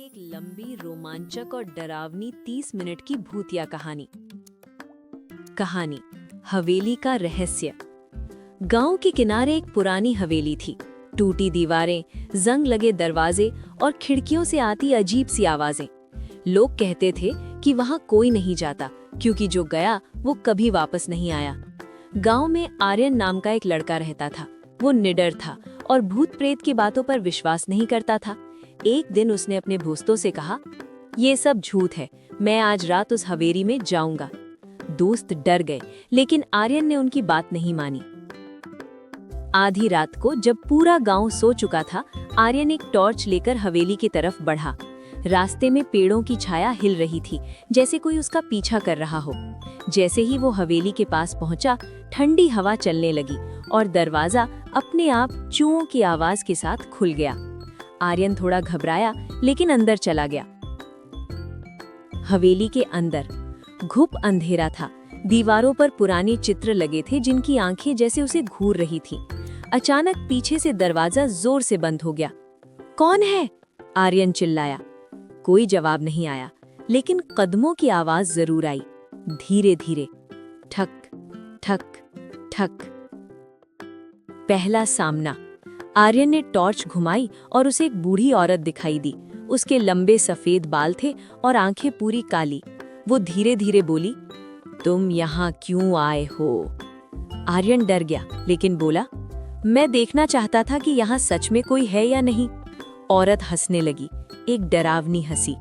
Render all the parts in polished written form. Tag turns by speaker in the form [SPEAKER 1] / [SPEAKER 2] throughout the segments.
[SPEAKER 1] एक लंबी, रोमांचक और डरावनी 30 मिनट की भूतिया कहानी। कहानी हवेली का रहस्य। गांव के किनारे एक पुरानी हवेली थी। टूटी दीवारें, जंग लगे दरवाजे और खिड़कियों से आती अजीब सी आवाजें। लोग कहते थे कि वहां कोई नहीं जाता, क्योंकि जो गया वो कभी वापस नहीं आया। गांव में आर्यन नाम का एक लड़का रहता था। वो निडर था और भूत प्रेत की बातों पर विश्वास नहीं करता था। एक दिन उसने अपने दोस्तों से कहा, ये सब झूठ है, मैं आज रात उस हवेली में जाऊंगा। दोस्त डर गए, लेकिन आर्यन ने उनकी बात नहीं मानी। आधी रात को जब पूरा गांव सो चुका था, आर्यन एक टॉर्च लेकर हवेली की तरफ बढ़ा। रास्ते में पेड़ों की छाया हिल रही थी, जैसे कोई उसका पीछा कर रहा हो। जैसे ही वो हवेली के पास पहुंचा, ठंडी हवा चलने लगी और दरवाजा अपने आप चूहों की आवाज के साथ खुल गया। आर्यन थोड़ा घबराया, लेकिन अंदर चला गया। हवेली के अंदर घुप अंधेरा था। दीवारों पर पुराने चित्र लगे थे, जिनकी आंखें जैसे उसे घूर रही थीं। अचानक पीछे से दरवाजा जोर से बंद हो गया। कौन है? आर्यन चिल्लाया। कोई जवाब नहीं आया, लेकिन कदमों की आवाज जरूर आई, धीरे धीरे, ठक ठक ठक। पहला सामना। आर्यन ने टॉर्च घुमाई और उसे एक बूढ़ी औरत दिखाई दी। उसके लंबे सफेद बाल थे और आंखें पूरी काली। वो धीरे धीरे बोली, तुम यहाँ क्यों आए हो? आर्यन डर गया, लेकिन बोला, मैं देखना चाहता था कि यहाँ सच में कोई है या नहीं। औरत हंसने लगी, एक डरावनी हंसी।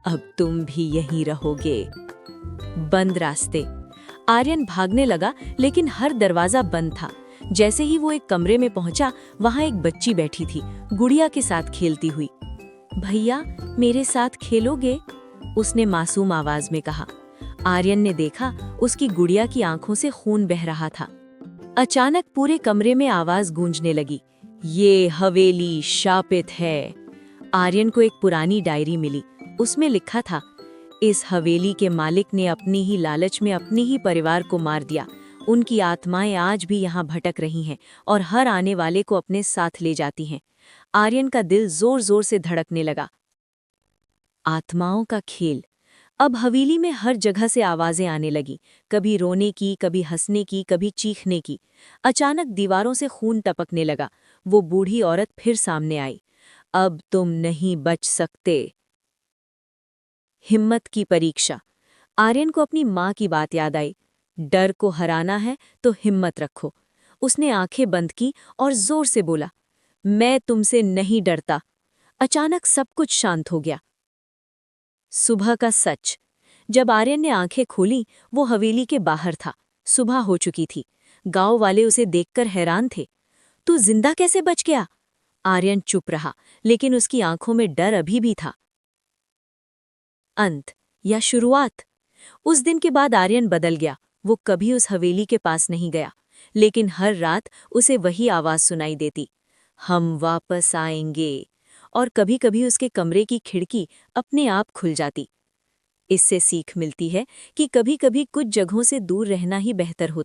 [SPEAKER 1] अब तुम भी यहीं रहोगे। बंद रास्ते। आर्यन भागने लगा, लेकिन हर दरवाजा बंद था। जैसे ही वो एक कमरे में पहुंचा, वहां एक बच्ची बैठी थी, गुड़िया के साथ खेलती हुई। भैया, मेरे साथ खेलोगे? उसने मासूम आवाज में कहा। आर्यन ने देखा, उसकी गुड़िया की आंखों से खून बह रहा था। अचानक पूरे कमरे में आवाज गूंजने लगी, ये हवेली शापित है। आर्यन को एक पुरानी डायरी मिली। उसमें लिखा था, इस हवेली के मालिक ने अपनी ही लालच में अपने ही परिवार को मार दिया। उनकी आत्माएं आज भी यहाँ भटक रही हैं और हर आने वाले को अपने साथ ले जाती हैं। आर्यन का दिल जोर जोर से धड़कने लगा। आत्माओं का खेल। अब हवेली में हर जगह से आवाजें आने लगी, कभी रोने की, कभी हंसने की, कभी चीखने की। अचानक दीवारों से खून टपकने लगा। वो बूढ़ी औरत फिर सामने आई। अब तुम नहीं बच सकते। हिम्मत की परीक्षा। आर्यन को अपनी माँ की बात याद आई, डर को हराना है तो हिम्मत रखो। उसने आंखें बंद की और जोर से बोला, मैं तुमसे नहीं डरता। अचानक सब कुछ शांत हो गया। सुबह का सच। जब आर्यन ने आंखें खोली, वो हवेली के बाहर था। सुबह हो चुकी थी। गांव वाले उसे देखकर हैरान थे। तू जिंदा कैसे बच गया? आर्यन चुप रहा, लेकिन उसकी आंखों में डर अभी भी था। अंत या शुरुआत। उस दिन के बाद आर्यन बदल गया। वो कभी उस हवेली के पास नहीं गया, लेकिन हर रात उसे वही आवाज सुनाई देती, हम वापस आएंगे। और कभी-कभी उसके कमरे की खिड़की अपने आप खुल जाती। इससे सीख मिलती है कि कभी-कभी कुछ जगहों से दूर रहना ही बेहतर होता है।